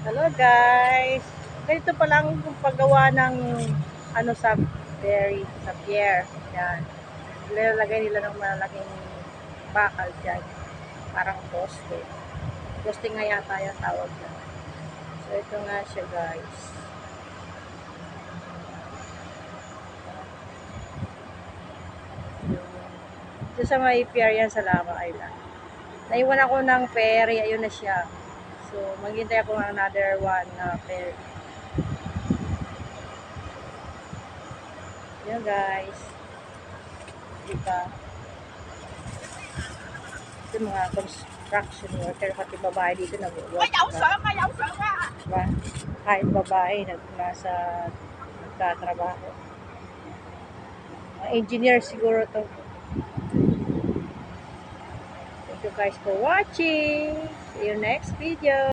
Hello guys! Ganito pa lang yung paggawa ng sa sa pier. Yan. Nilalagay nila ng malaking bakal dyan. Parang poste. Poste nga yata yung tawag dyan. So ito nga siya guys. Ito sa may pier yan sa Lama Island. Naiwan ako ng ferry. Ayun na siya. So maghintay ako ng another one na ferry. Yan guys. Diba? Ito mga construction worker, pati babae dito nag-work. Diba? Kahit babae nasa nagtatrabaho. Engineer siguro to. Thank you guys for watching. See you next video.